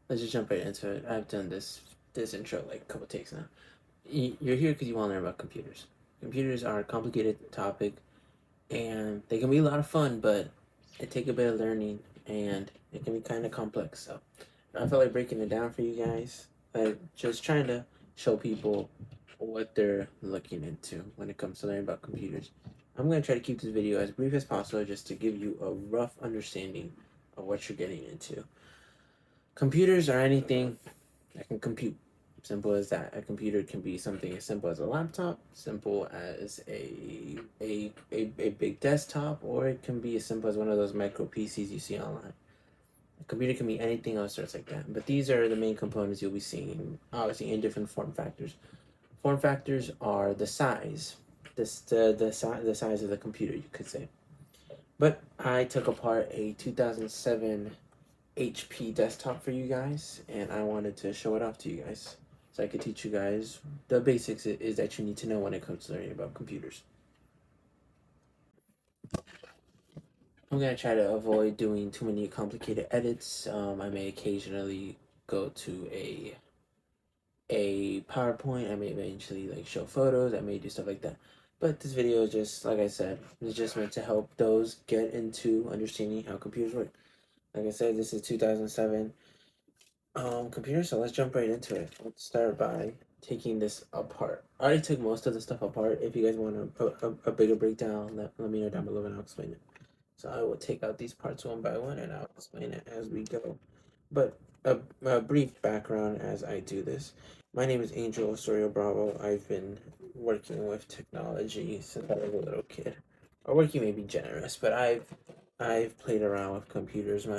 let's just jump right into it. I've done this intro like a couple takes now. You're here because you want to learn about computers. Computers are a complicated topic, and they can be a lot of fun, but it take a bit of learning, and it can be kind of complex. So I felt like breaking it down for you guys, like just trying to show people what they're looking into when it comes to learning about computers. I'm going to try to keep this video as brief as possible just to give you a rough understanding of what you're getting into. Computers are anything that can compute. Simple as that. A computer can be something as simple as a laptop, simple as a big desktop, or it can be as simple as one of those micro PCs you see online. A computer can be anything of sorts like that. But these are the main components you'll be seeing, obviously, in different form factors. Form factors are the size, the size of the computer, you could say. But I took apart a 2007 HP desktop for you guys, and I wanted to show it off to you guys so I could teach you guys the basics is that you need to know when it comes to learning about computers. I'm gonna try to avoid doing too many complicated edits. I may occasionally go to a PowerPoint. I may eventually like show photos. I may do stuff like that. But this video is just like I said, is just meant to help those get into understanding how computers work. Like I said, this is 2007 computer, so let's jump right into it. Let's start by taking this apart. I already took most of the stuff apart. If you guys want a bigger breakdown, let me know down below and I'll explain it. So I will take out these parts one by one and I'll explain it as we go. But a brief background as I do this. My name is Angel Osorio Bravo. I've been working with technology since I was a little kid. Or working may be generous, but I've played around with computers when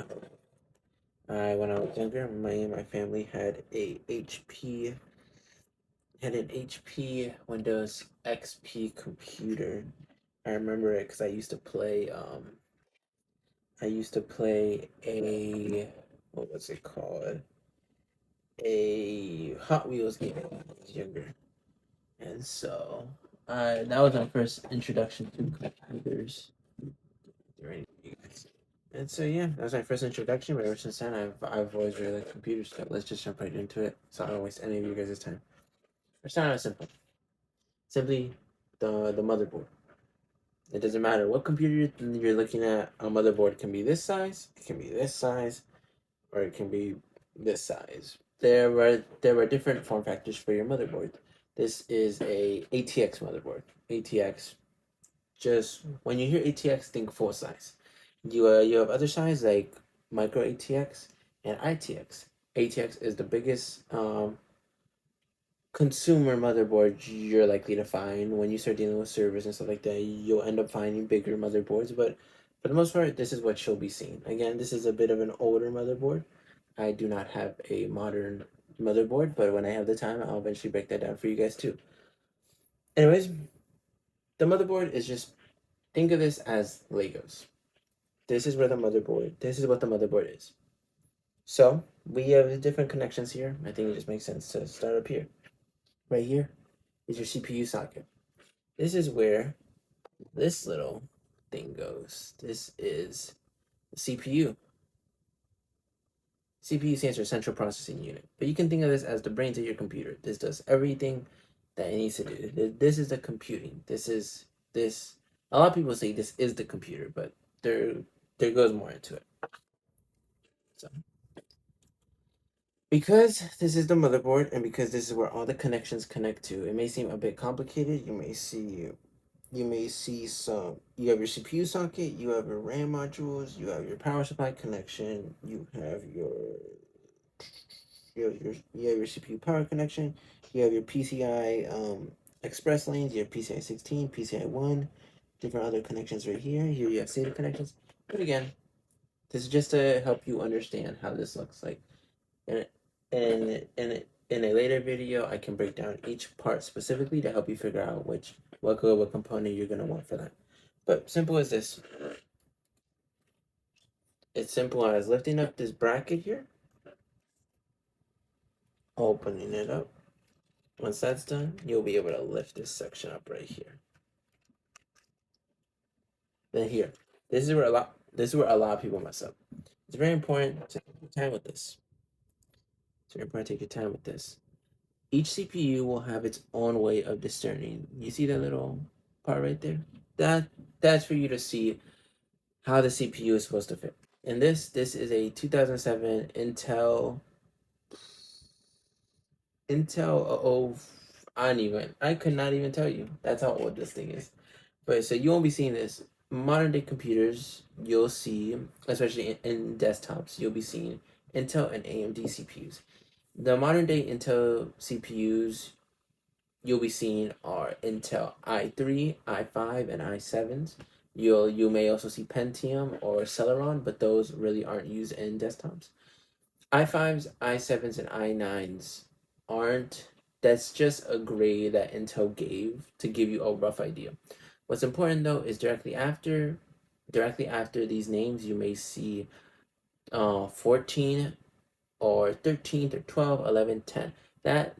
I was younger. My family had an HP Windows XP computer. I remember it because I used to play a what was it called? A Hot Wheels game when I was younger. And so that was my first introduction to computers. And so yeah, that was my first introduction. But ever since then, I've always really liked computers. So let's just jump right into it, so I don't waste any of you guys' time. It's not as simple. Simply the motherboard. It doesn't matter what computer you're looking at. A motherboard can be this size, it can be this size, or it can be this size. There were different form factors for your motherboard. This is a ATX motherboard. ATX. Just when you hear ATX, think full size. You have other size like micro ATX and ITX. ATX is the biggest consumer motherboard you're likely to find. When you start dealing with servers and stuff like that, you'll end up finding bigger motherboards, but for the most part, this is what you'll be seeing. Again, this is a bit of an older motherboard. I do not have a modern motherboard, but when I have the time, I'll eventually break that down for you guys too. Anyways, the motherboard is just, think of this as Legos. This is what the motherboard is. So we have different connections here. I think it just makes sense to start up here. Right here is your CPU socket. This is where this little thing goes. This is the CPU. CPU stands for Central Processing Unit, but you can think of this as the brains of your computer. This does everything that it needs to do. This is the computing. This. A lot of people say this is the computer, but there goes more into it. So because this is the motherboard and because this is where all the connections connect to, it may seem a bit complicated. You may see some, you have your CPU socket, you have your RAM modules, you have your power supply connection, you have your CPU power connection, you have your PCI express lanes, you have PCI 16, PCI 1, different other connections right here. Here you have SATA connections. But again, this is just to help you understand how this looks like. And in a later video, I can break down each part specifically to help you figure out what component you're gonna want for that. But simple as this. It's simple as lifting up this bracket here, opening it up. Once that's done, you'll be able to lift this section up right here. Then here, this is where a lot of people mess up. It's very important to take your time with this. So you're going to take your time with this. Each CPU will have its own way of discerning. You see that little part right there? That's for you to see how the CPU is supposed to fit. And this is a 2007 Intel I could not even tell you. That's how old this thing is. But so you won't be seeing this. Modern day computers, you'll see, especially in desktops, you'll be seeing Intel and AMD CPUs. The modern day Intel CPUs you'll be seeing are Intel i3, i5, and i7s. You may also see Pentium or Celeron, but those really aren't used in desktops. i5s, i7s, and i9s aren't. That's just a grade that Intel gave to give you a rough idea. What's important though is directly after these names, you may see 14 or 13 or 12, 11, 10. That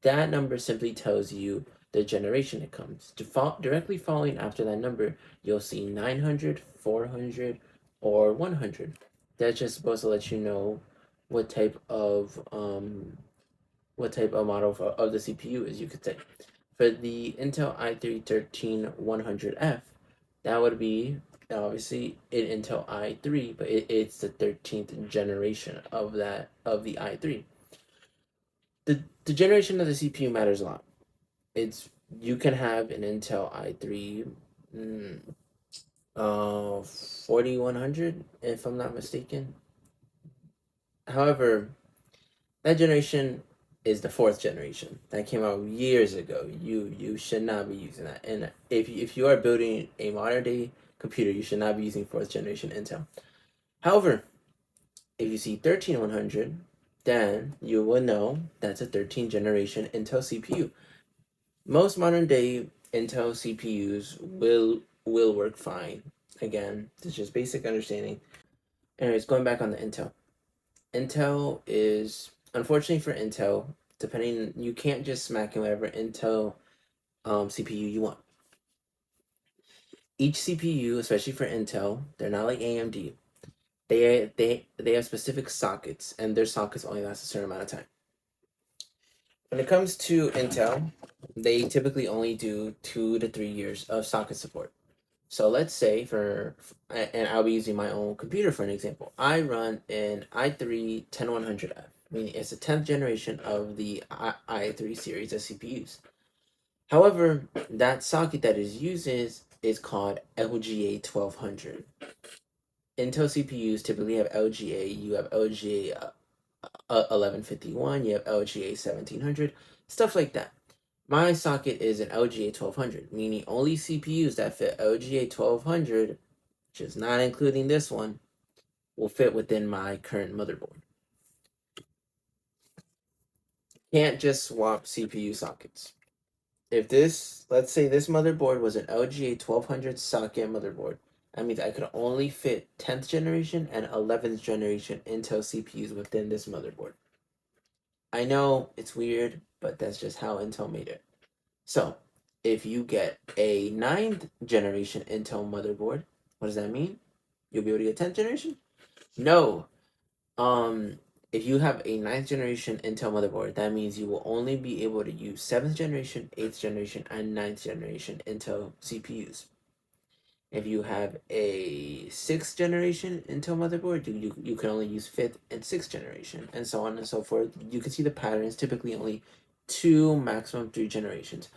number simply tells you the generation it comes. Directly following after that number, you'll see 900, 400, or 100. That's just supposed to let you know what type of model of the CPU is, you could say. For the Intel i3-13100F, that would be obviously an Intel i3, but it's the 13th generation of the i3. The generation of the CPU matters a lot. It's You can have an Intel i3 4100 if I'm not mistaken. However, that generation is the fourth generation that came out years ago. You should not be using that. And if you are building a modern day computer, you should not be using fourth generation Intel. However, if you see 13100, then you will know that's a 13th generation Intel CPU. Most modern day Intel CPUs will work fine. Again, it's just basic understanding. Anyways, going back on the Intel. Intel is, unfortunately for Intel, you can't just smack in whatever Intel CPU you want. Each CPU, especially for Intel, they're not like AMD. They have specific sockets, and their sockets only last a certain amount of time. When it comes to Intel, they typically only do 2 to 3 years of socket support. So let's say and I'll be using my own computer for an example. I run an i3-10100F, meaning it's the 10th generation of the i3 series of CPUs. However, that socket that is used is called LGA 1200. Intel CPUs typically have LGA. You have LGA 1151, you have LGA 1700, stuff like that. My socket is an LGA 1200, meaning only CPUs that fit LGA 1200, which is not including this one, will fit within my current motherboard. Can't just swap CPU sockets. Let's say this motherboard was an LGA 1200 socket motherboard, that means I could only fit 10th generation and 11th generation Intel CPUs within this motherboard. I know it's weird, but that's just how Intel made it. So, if you get a 9th generation Intel motherboard, what does that mean? You'll be able to get 10th generation? No. If you have a 9th generation Intel motherboard, that means you will only be able to use 7th generation, 8th generation, and 9th generation Intel CPUs. If you have a 6th generation Intel motherboard, you can only use 5th and 6th generation, and so on and so forth. You can see the patterns, typically only 2, maximum 3 generations.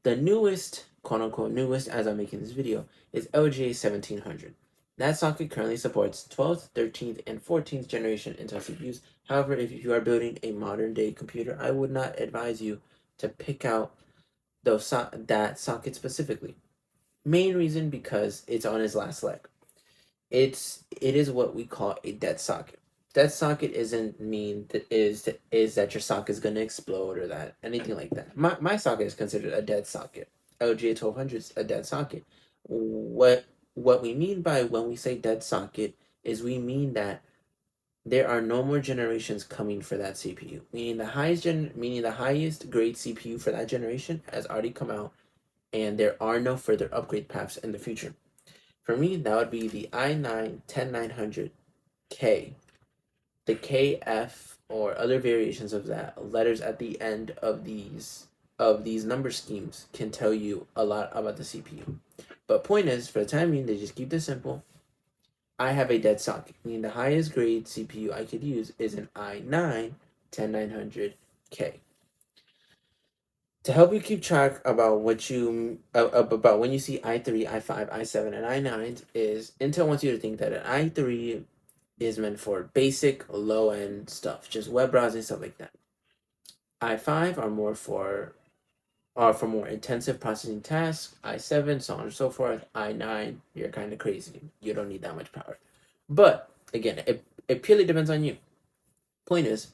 The newest, quote unquote newest, as I'm making this video, is LGA 1700. That socket currently supports 12th, 13th, and 14th generation Intel CPUs. However, if you are building a modern day computer, I would not advise you to pick out that socket specifically. Main reason because it's on its last leg. It is what we call a dead socket. Dead socket isn't mean that that your socket is gonna explode or that anything like that. My socket is considered a dead socket. LGA 1200 is a dead socket. What we mean by when we say dead socket is we mean that there are no more generations coming for that CPU. Meaning the highest grade CPU for that generation has already come out, and there are no further upgrade paths in the future. For me, that would be the i9-10900K. The KF or other variations of that, letters at the end of these number schemes can tell you a lot about the CPU. But point is, for the time being, they just keep this simple. I have a dead socket, meaning the highest grade CPU I could use is an i9 10900K. To help you keep track about what you about when you see i3, i5, i7, and i9, is Intel wants you to think that an i3 is meant for basic low end stuff, just web browsing, stuff like that. i5 are for more intensive processing tasks. i7, so on and so forth. i9, you're kind of crazy. You don't need that much power. But again, it purely depends on you. Point is,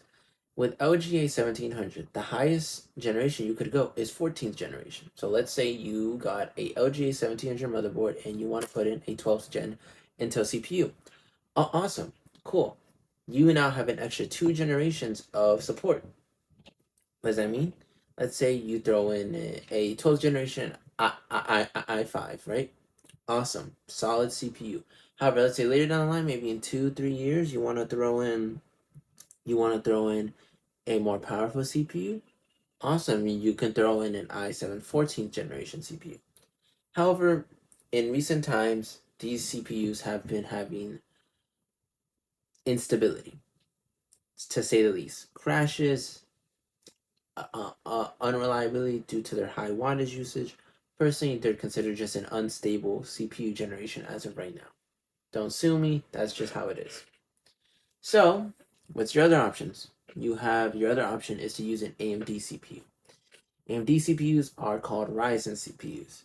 with LGA 1700, the highest generation you could go is 14th generation. So let's say you got a LGA 1700 motherboard and you want to put in a 12th gen Intel CPU. Awesome, cool. You now have an extra 2 generations of support. What does that mean? Let's say you throw in a 12th generation i5, right? Awesome, solid CPU. However, let's say later down the line, maybe in 2-3 years, you want to throw in a more powerful CPU. Awesome, you can throw in an i7 14th generation CPU. However, in recent times, these CPUs have been having instability, to say the least. Crashes, unreliability due to their high wattage usage. Personally, they're considered just an unstable CPU generation as of right now. Don't sue me, that's just how it is. So, what's your other options? Your other option is to use an AMD CPU. AMD CPUs are called Ryzen CPUs.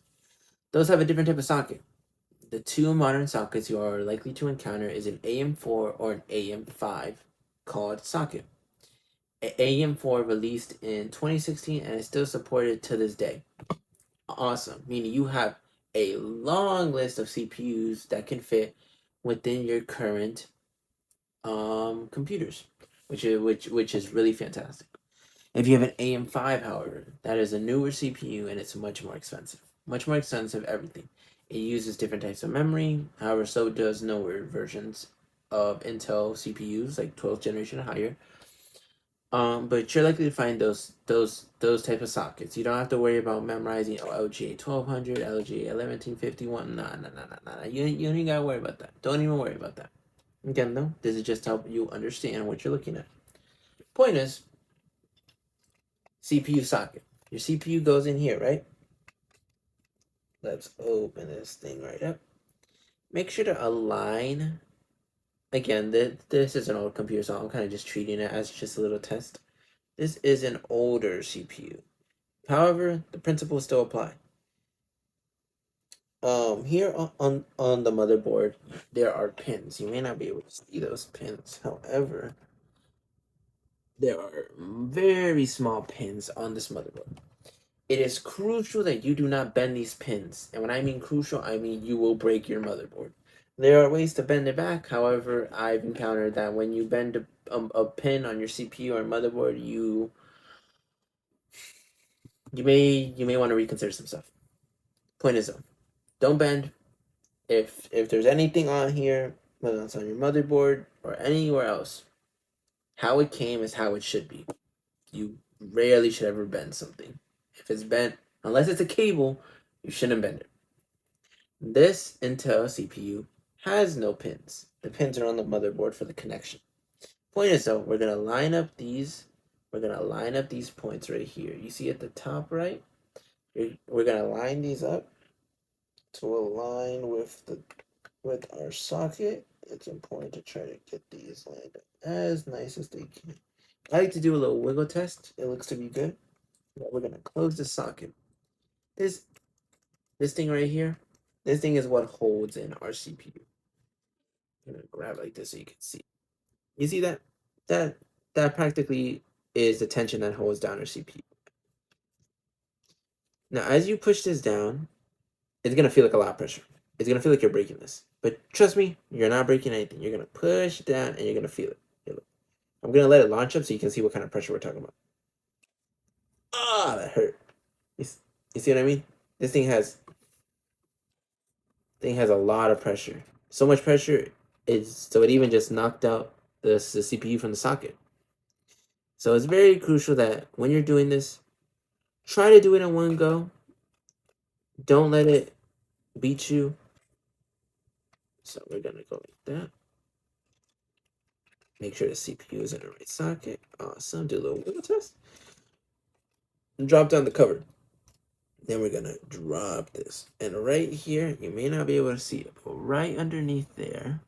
Those have a different type of socket. The two modern sockets you are likely to encounter is an AM4 or an AM5 called socket. AM4 released in 2016 and is still supported to this day. Awesome, meaning you have a long list of CPUs that can fit within your current computers, which is really fantastic. If you have an AM5, however, that is a newer CPU and it's much more expensive. Much more expensive everything. It uses different types of memory. However, so does newer versions of Intel CPUs, like 12th generation or higher. But you're likely to find those type of sockets. You don't have to worry about memorizing LGA 1200, LGA 1151. Nah. You don't even gotta worry about that. Don't even worry about that. Again, though, this is just to help you understand what you're looking at. Point is, CPU socket. Your CPU goes in here, right? Let's open this thing right up. Make sure to align. Again, this is an old computer, so I'm kind of just treating it as just a little test. This is an older CPU. However, the principles still apply. Here on the motherboard, there are pins. You may not be able to see those pins. However, there are very small pins on this motherboard. It is crucial that you do not bend these pins. And when I mean crucial, I mean you will break your motherboard. There are ways to bend it back. However, I've encountered that when you bend a pin on your CPU or motherboard, you may want to reconsider some stuff. Point is though, don't bend. If there's anything on here, whether it's on your motherboard or anywhere else, how it came is how it should be. You rarely should ever bend something. If it's bent, unless it's a cable, you shouldn't bend it. This Intel CPU has no pins. The pins are on the motherboard for the connection. Point is though, we're gonna line up these points right here. You see at the top right? We're gonna line these up to align with our socket. It's important to try to get these lined up as nice as they can. I like to do a little wiggle test. It looks to be good. But we're gonna close the socket. This thing right here, this thing is what holds in our CPU. I'm gonna grab it like this so you can see. You see that? That that practically is the tension that holds down our CPU. Now, as you push this down, it's gonna feel like a lot of pressure. It's gonna feel like you're breaking this. But trust me, you're not breaking anything. You're gonna push it down and you're gonna feel it. I'm gonna let it launch up so you can see what kind of pressure we're talking about. Ah, that hurt. You see what I mean? This thing has a lot of pressure. So much pressure is so it even just knocked out the CPU from the socket. So it's very crucial that when you're doing this, try to do it in one go. Don't let it beat you. So we're gonna go like that. Make sure the CPU is in the right socket. Awesome. Do a little wiggle test. And drop down the cover. Then we're gonna drop this. And right here, you may not be able to see it, but right underneath there,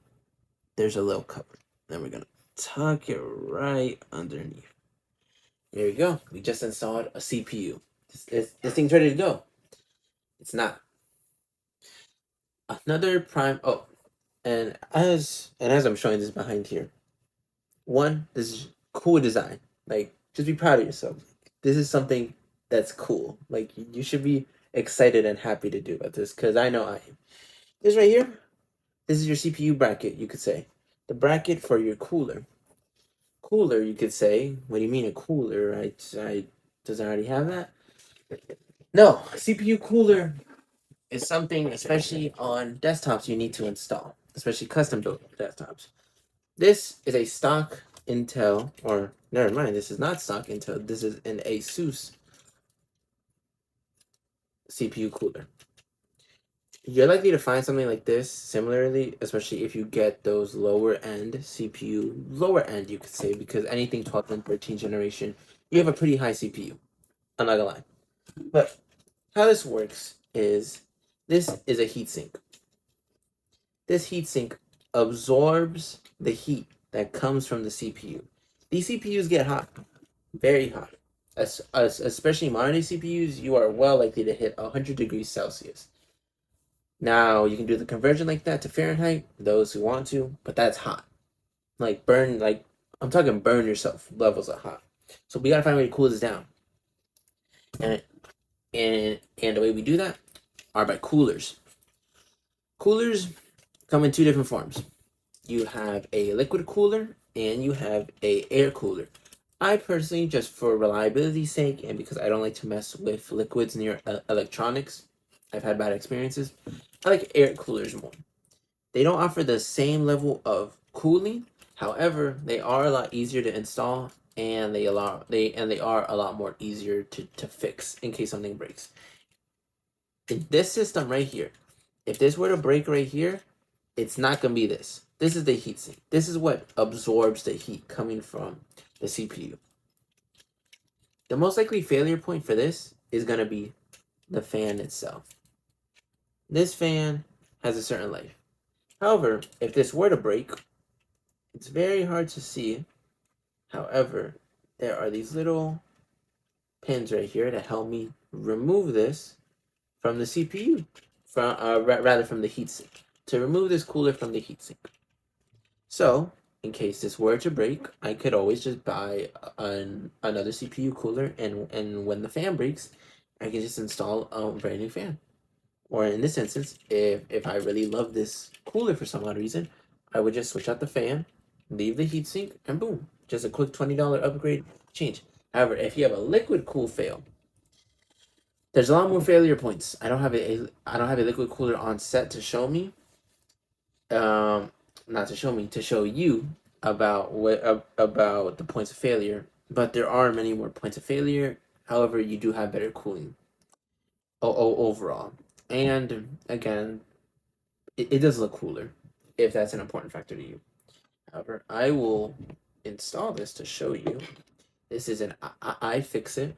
there's a little cover. Then we're gonna tuck it right underneath. There we go. We just installed a CPU. This thing's ready to go. It's not. Another prime. Oh, and as I'm showing this behind here, one, this is cool design. Like, just be proud of yourself. This is something that's cool. Like, you should be excited and happy to do about this, because I know I am. This right here, this is your CPU bracket, you could say. The bracket for your cooler. Cooler, you could say. What do you mean a cooler? Does it already have that? No, CPU cooler is something, especially on desktops, you need to install, especially custom built desktops. This is a stock Intel, or never mind, this is not stock Intel. This is an Asus CPU cooler. You're likely to find something like this similarly, especially if you get those lower end CPU, lower end you could say, because anything 12th and 13th generation, you have a pretty high CPU. I'm not gonna lie. But how this works is this is a heatsink. This heatsink absorbs the heat that comes from the CPU. These CPUs get hot, very hot. Especially modern day CPUs, you are well likely to hit 100 degrees Celsius. Now, you can do the conversion like that to Fahrenheit, those who want to, but that's hot. Like, I'm talking burn yourself levels of hot. So we gotta find a way to cool this down. And the way we do that are by coolers. Coolers come in two different forms. You have a liquid cooler and you have a air cooler. I personally, just for reliability's sake and because I don't like to mess with liquids near electronics, I've had bad experiences, I like air coolers more. They don't offer the same level of cooling. However, they are a lot easier to install and they are a lot more easier to fix in case something breaks. In this system right here, if this were to break right here, it's not gonna be this. This is the heatsink. This is what absorbs the heat coming from the CPU. The most likely failure point for this is gonna be the fan itself. This fan has a certain life. However, if this were to break, it's very hard to see. However, there are these little pins right here that help me remove this from the CPU, rather from the heatsink, to remove this cooler from the heatsink. So, in case this were to break, I could always just buy another CPU cooler, and when the fan breaks, I can just install a brand new fan. Or in this instance, if I really love this cooler for some odd reason, I would just switch out the fan, leave the heatsink, and boom, just a quick $20 upgrade change. However, if you have a liquid cool fail, there's a lot more failure points. I don't have a liquid cooler on set to show me. Not to show me, to show you about about the points of failure. But there are many more points of failure. However, you do have better cooling overall. And again, it does look cooler if that's an important factor to you. However, I will install this to show you. This is an iFixit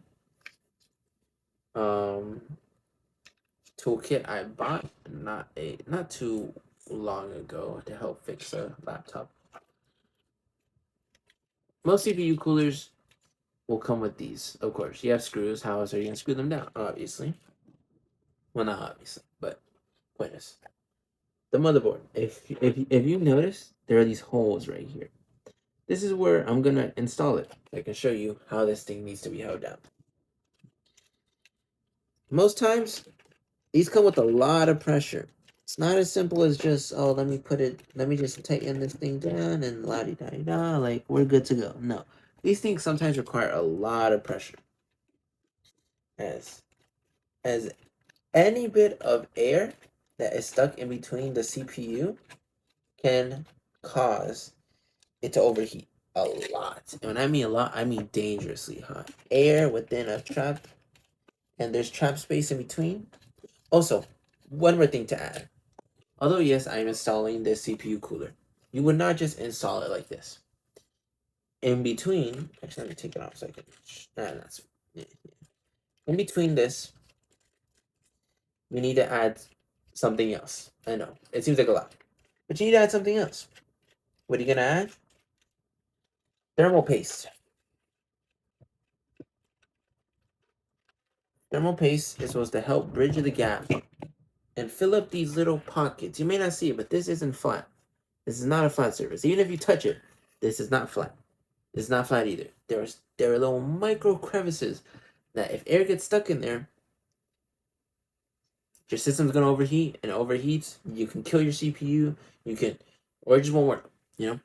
toolkit I bought not too long ago to help fix a laptop. Most CPU coolers will come with these, of course. You have screws. How else are you gonna screw them down? Obviously. Well, not obviously, but pointless. The motherboard. If you notice, there are these holes right here. This is where I'm gonna install it. I can show you how this thing needs to be held down. Most times, these come with a lot of pressure. It's not as simple as just, oh, let me just tighten this thing down and la-di-da-di-da, like, we're good to go. No. These things sometimes require a lot of pressure. As any bit of air that is stuck in between the CPU can cause it to overheat. a lot. And when I mean a lot, I mean dangerously hot. Air within a trap, and there's trap space in between. Also, one more thing to add. Although yes, I'm installing this CPU cooler, you would not just install it like this. In between, actually, let me take it off so I can. That's yeah. In between this, we need to add something else. I know it seems like a lot, but you need to add something else. What are you gonna add? Thermal paste. Thermal paste is supposed to help bridge the gap and fill up these little pockets. You may not see it, but this isn't flat. This is not a flat surface. Even if you touch it, this is not flat. It's not flat either. There are little micro crevices that if air gets stuck in there, your system's gonna overheat, and overheats, you can kill your CPU, or it just won't work, you know?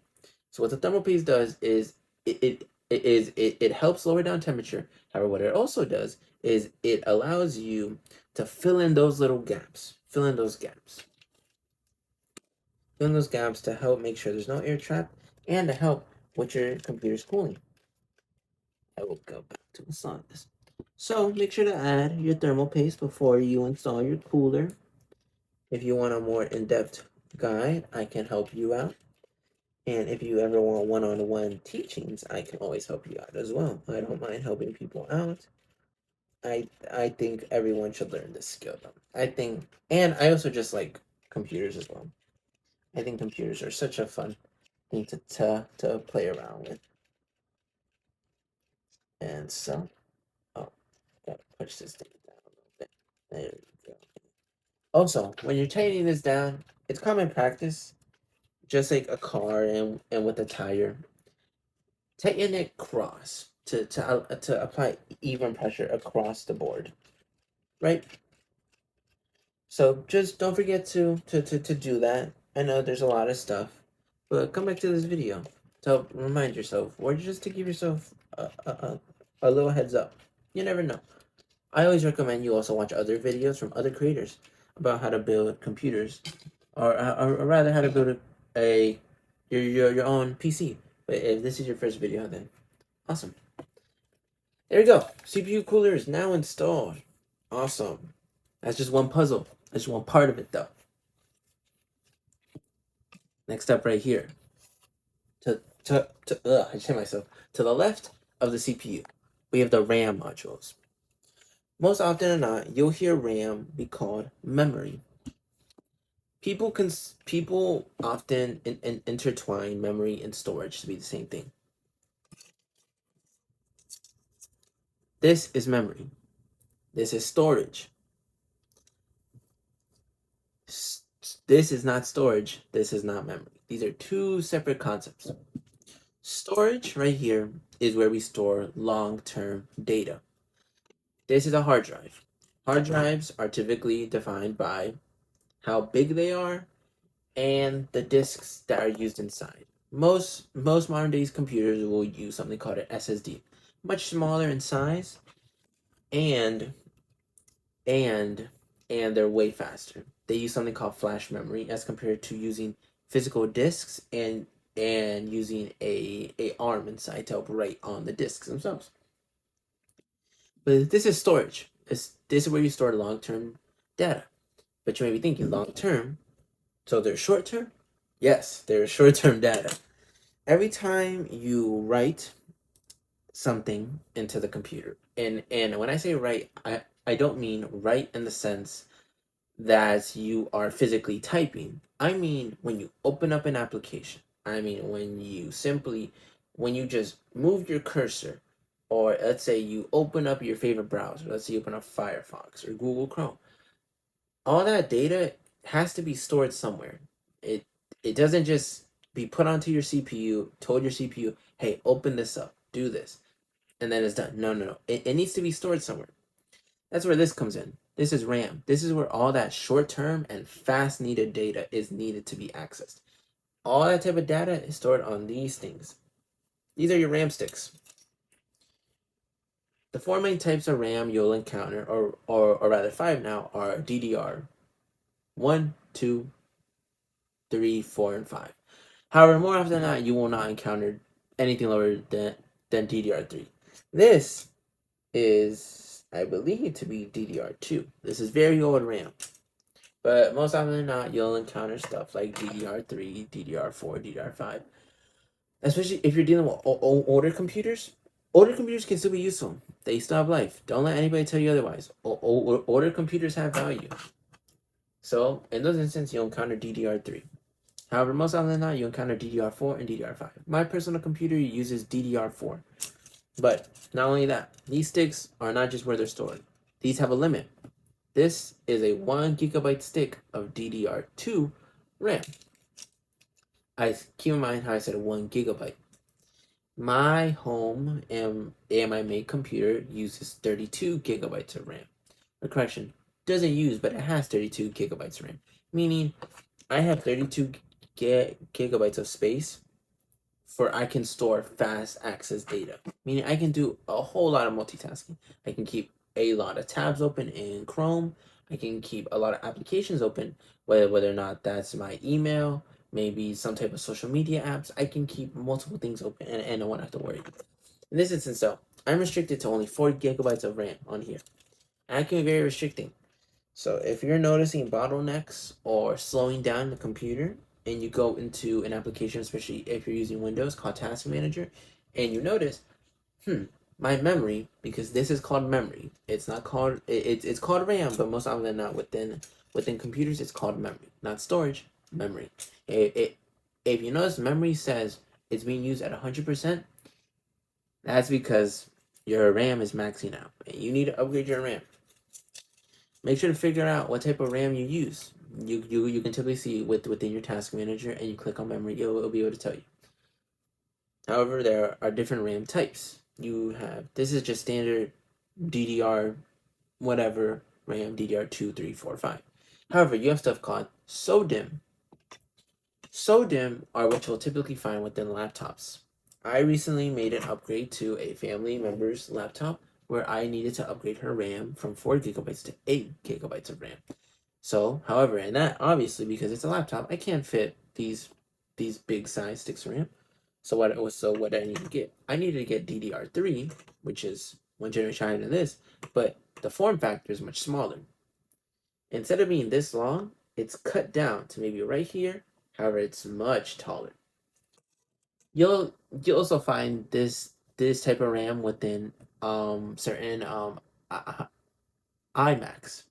So what the thermal paste does is it helps lower down temperature. However, what it also does is it allows you to fill in those little gaps. Fill in those gaps. Fill in those gaps to help make sure there's no air trap and to help with your computer's cooling. I will go back to install this. So make sure to add your thermal paste before you install your cooler. If you want a more in-depth guide, I can help you out. And if you ever want one-on-one teachings, I can always help you out as well. I don't mind helping people out. I think everyone should learn this skill though. And I also just like computers as well. I think computers are such a fun thing to play around with. And so, oh, gotta push this thing down a little bit. There we go. Also, when you're tightening this down, it's common practice, just like a car and with a tire, tighten it cross to apply even pressure across the board, right? So just don't forget to do that. I know there's a lot of stuff, but come back to this video to remind yourself, or just to give yourself a little heads up. You never know. I always recommend you also watch other videos from other creators about how to build computers, or rather how to build your own PC. But if this is your first video, then awesome. There we go. CPU cooler is now installed. Awesome. That's just one puzzle. That's just one part of it, though. Next up, right here. I just hit myself. To the left of the CPU, we have the RAM modules. Most often than not, you'll hear RAM be called memory. People often intertwine memory and storage to be the same thing. This is memory. This is storage. This is not storage. This is not memory. These are two separate concepts. Storage right here is where we store long-term data. This is a hard drive. Hard drives are typically defined by how big they are and the disks that are used inside. Most modern days computers will use something called an SSD, much smaller in size, and they're way faster. They use something called flash memory as compared to using physical disks and using a ARM inside to help write on the disks themselves. But this is storage. This is where you store long-term data. But you may be thinking long-term, so there's short-term? Yes, there's short-term data. Every time you write something into the computer, and when I say write, I don't mean write in the sense that you are physically typing. I mean when you open up an application. I mean when you just move your cursor, or let's say you open up your favorite browser. Let's say you open up Firefox or Google Chrome. All that data has to be stored somewhere. It doesn't just be put onto your CPU, told your CPU, hey, open this up, do this, and then it's done. No. It needs to be stored somewhere. That's where this comes in. This is RAM. This is where all that short-term and fast needed data is needed to be accessed. All that type of data is stored on these things. These are your RAM sticks. The four main types of RAM you'll encounter, or rather five now, are DDR 1, 2, 3, 4, and 5. However, more often than not, you will not encounter anything lower than DDR3. This is, I believe, to be DDR2. This is very old RAM. But most often than not, you'll encounter stuff like DDR3, DDR4, DDR5. Especially if you're dealing with older computers. Older computers can still be useful. They still have life. Don't let anybody tell you otherwise. Older computers have value. So, in those instances, you'll encounter DDR3. However, most often than not, you encounter DDR4 and DDR5. My personal computer uses DDR4. But not only that, these sticks are not just where they're stored. These have a limit. This is a 1 gigabyte stick of DDR2 RAM. I keep in mind how I said 1 gigabyte. My home and my main computer uses 32 gigabytes of RAM. Or correction, doesn't use, but it has 32 gigabytes of RAM. Meaning, I have 32 gigabytes of space for I can store fast access data. Meaning I can do a whole lot of multitasking. I can keep a lot of tabs open in Chrome. I can keep a lot of applications open, whether or not that's my email, maybe some type of social media apps. I can keep multiple things open and I won't have to worry. In this instance though, I'm restricted to only 4 gigabytes of RAM on here. And that can be very restricting. So if you're noticing bottlenecks or slowing down the computer, and you go into an application, especially if you're using Windows, called Task Manager, and you notice, my memory, because this is called memory. It's not called it's called RAM, but most often than not within computers, it's called memory, not storage. Memory. If you notice, memory says it's being used at 100%. That's because your RAM is maxing out, and you need to upgrade your RAM. Make sure to figure out what type of RAM you use. You can typically see within your task manager, and you click on memory, it'll be able to tell you. However, there are different RAM types. You have, this is just standard DDR whatever RAM, DDR2, 3, 4, 5. However, you have stuff called SODIMM. SODIMM are what you'll typically find within laptops. I recently made an upgrade to a family member's laptop where I needed to upgrade her RAM from 4 gigabytes to 8 gigabytes of RAM. So, however, and that obviously because it's a laptop, I can't fit these big size sticks of RAM. So what did I need to get? I needed to get DDR3, which is one generation higher than this, but the form factor is much smaller. Instead of being this long, it's cut down to maybe right here. However, it's much taller. You'll also find this type of RAM within certain iMacs.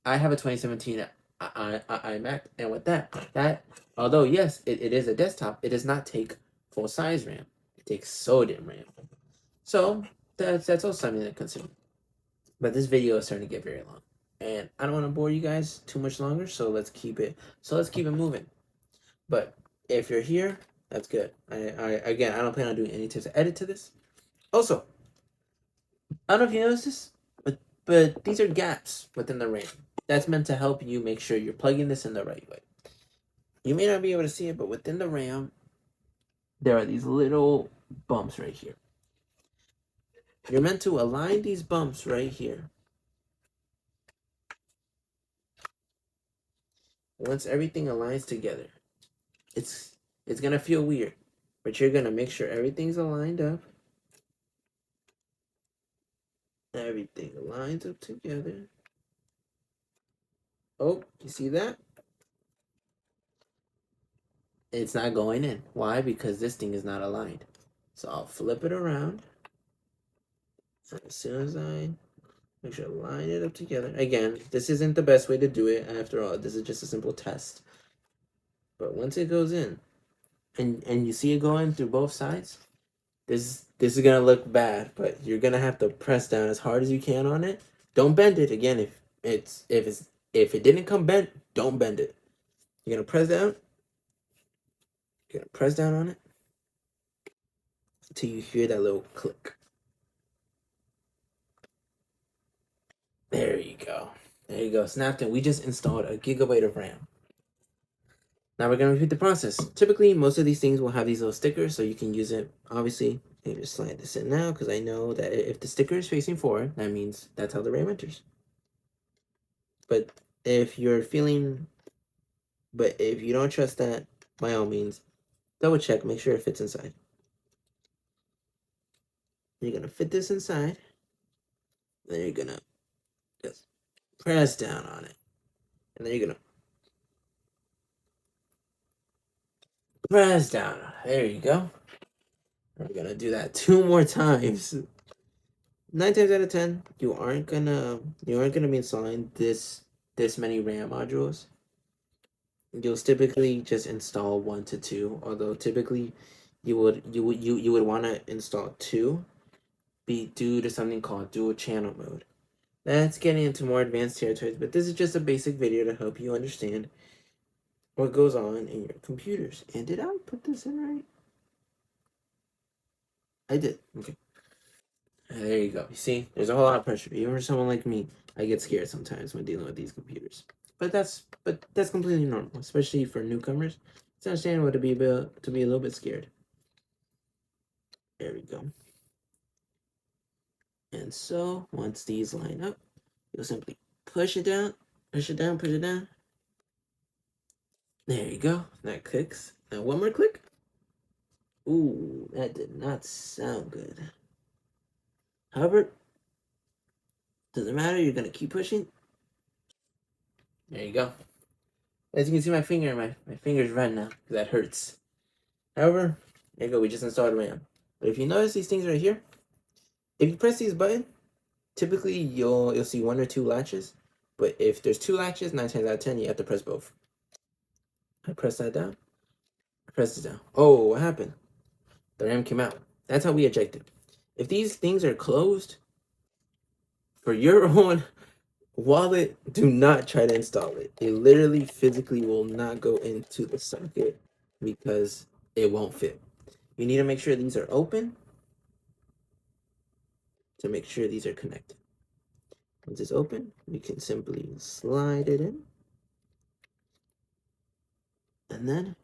I have a 2017 iMac, and with that although yes, it is a desktop, it does not take full size RAM. It takes SODIMM RAM. So that's also something to consider. But this video is starting to get very long, and I don't want to bore you guys too much longer. So let's keep it moving. But if you're here, that's good. I don't plan on doing any types of edit to this. Also, I don't know if you noticed this, but these are gaps within the RAM. That's meant to help you make sure you're plugging this in the right way. You may not be able to see it, but within the RAM, there are these little bumps right here. You're meant to align these bumps right here. Once everything aligns together, it's gonna feel weird, but you're gonna make sure everything's aligned up. Everything lines up together. Oh, you see that? It's not going in. Why? Because this thing is not aligned. So I'll flip it around. And as soon as I make sure to line it up together. Again, this isn't the best way to do it. After all, this is just a simple test. But once it goes in, and you see it going through both sides, this is gonna look bad. But you're gonna have to press down as hard as you can on it. Don't bend it. Again, if it didn't come bent, don't bend it. You're gonna press down. You're gonna press down on it until you hear that little click. There you go. There you go. Snapped in. We just installed a gigabyte of RAM. Now we're going to repeat the process. Typically, most of these things will have these little stickers, so you can use it. Obviously, let me just slide this in now, because I know that if the sticker is facing forward, that means that's how the RAM enters. But if you don't trust that, by all means, double check, make sure it fits inside. You're gonna fit this inside. Then you're gonna just press down on it. And then you're gonna press down on it. There you go. We're gonna do that 2 more times. 9 times out of 10, you aren't gonna be installing this many RAM modules. You'll typically just install 1 to 2, although typically you would want to install 2 be due to something called dual channel mode. That's getting into more advanced territories, but this is just a basic video to help you understand what goes on in your computers. And did I put this in right? I did. Okay. There you go. You see, there's a whole lot of pressure. Even for someone like me, I get scared sometimes when dealing with these computers. But that's completely normal, especially for newcomers. It's understandable to be a little bit scared. There we go. And so once these line up, you'll simply push it down, push it down, push it down. There you go. That clicks. Now one more click. Ooh, that did not sound good. However, doesn't matter. You're gonna keep pushing. There you go. As you can see, my finger, my finger's red now because that hurts. However, there you go. We just installed RAM. But if you notice these things right here, if you press these buttons, typically you'll see 1 or 2 latches. But if there's 2 latches, 9 times out of 10, you have to press both. I press that down. I press it down. Oh, what happened? The RAM came out. That's how we ejected. If these things are closed, for your own wallet, do not try to install it. It literally physically will not go into the socket because it won't fit. You need to make sure these are open to make sure these are connected. Once it's open, you can simply slide it in. And then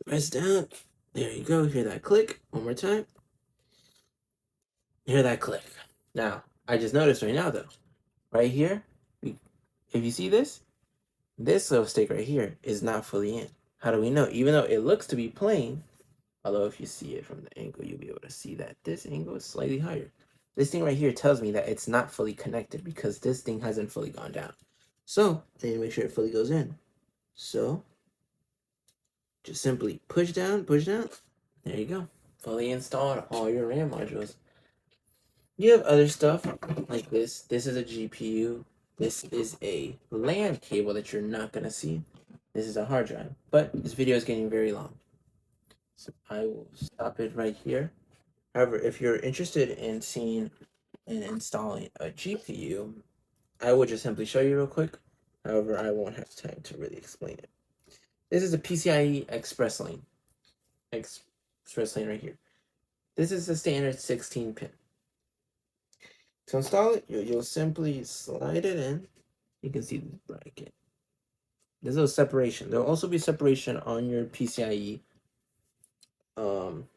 press down. There you go. Hear that click. One more time. Hear that click. Now, I just noticed right now though, right here, if you see this little stick right here is not fully in. How do we know? Even though it looks to be plain, although if you see it from the angle, you'll be able to see that this angle is slightly higher. This thing right here tells me that it's not fully connected because this thing hasn't fully gone down. So I need to make sure it fully goes in. So just simply push down, push down. There you go. Fully installed all your RAM modules. You have other stuff like this. This is a GPU. This is a LAN cable that you're not going to see. This is a hard drive. But this video is getting very long. So I will stop it right here. However, if you're interested in seeing and installing a GPU, I will just simply show you real quick. However, I won't have time to really explain it. This is a PCIe Express Lane. Express Lane right here. This is a standard 16 pin. To install it, you'll simply slide it in. You can see the bracket. There's no separation. There'll also be separation on your PCIe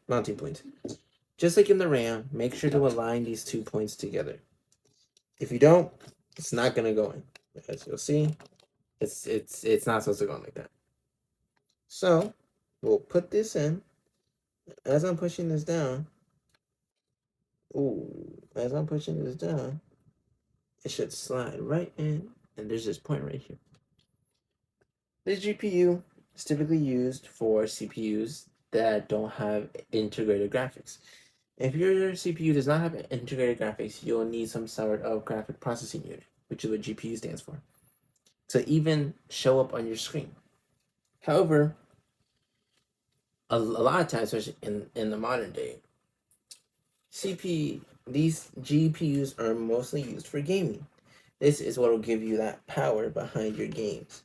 mounting points. Just like in the RAM, make sure to align these 2 points together. If you don't, it's not gonna go in. As you'll see, it's not supposed to go in like that. So we'll put this in. As I'm pushing this down, as I'm pushing this down, it should slide right in, and there's this point right here. This GPU is typically used for CPUs that don't have integrated graphics. If your CPU does not have integrated graphics, you'll need some sort of graphic processing unit, which is what GPU stands for, to even show up on your screen. However, a lot of times, especially in the modern day, these GPUs are mostly used for gaming. This is what will give you that power behind your games.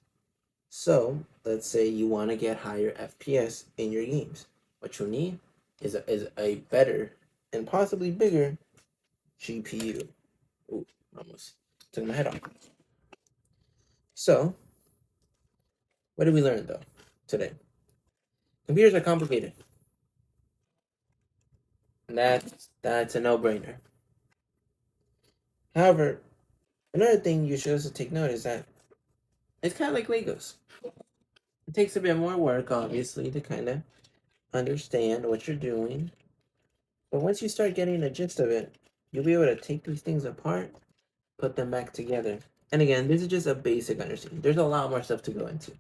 So let's say you want to get higher FPS in your games. What you'll need is a better and possibly bigger GPU. Ooh, almost took my head off. So, what did we learn though today? Computers are complicated. And that's a no-brainer. However, another thing you should also take note is that it's kind of like Legos. It takes a bit more work, obviously, to kind of understand what you're doing. But once you start getting the gist of it, you'll be able to take these things apart, put them back together. And again, this is just a basic understanding. There's a lot more stuff to go into.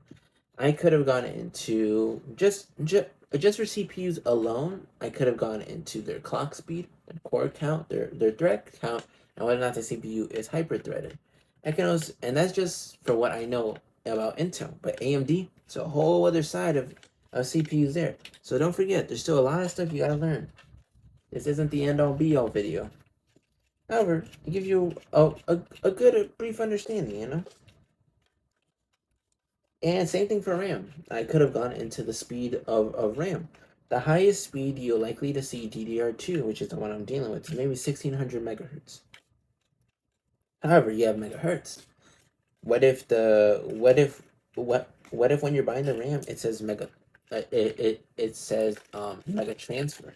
I could have gone into just for CPUs alone. I could have gone into their clock speed, their core count, their thread count, and whether or not the CPU is hyper threaded. I can also, and that's just for what I know about Intel. But AMD, it's a whole other side of CPUs there. So don't forget, there's still a lot of stuff you gotta learn. This isn't the end all be all video. However, it gives you a good brief understanding, you know. And same thing for RAM. I could have gone into the speed of RAM. The highest speed you're likely to see DDR2, which is the one I'm dealing with, is maybe 1600 megahertz. However, you have megahertz. What if when you're buying the RAM it says it says mega transfer?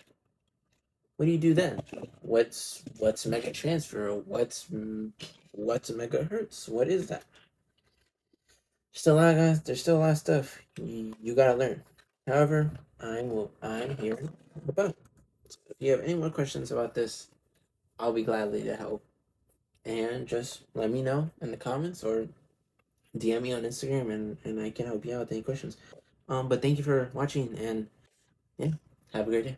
What do you do then? What's mega transfer? What's megahertz? What is that? Still a lot, guys. There's still a lot of stuff you gotta learn. However, I'm here about. So if you have any more questions about this, I'll be gladly to help. And just let me know in the comments or DM me on Instagram, and I can help you out with any questions. But thank you for watching, and yeah, have a great day.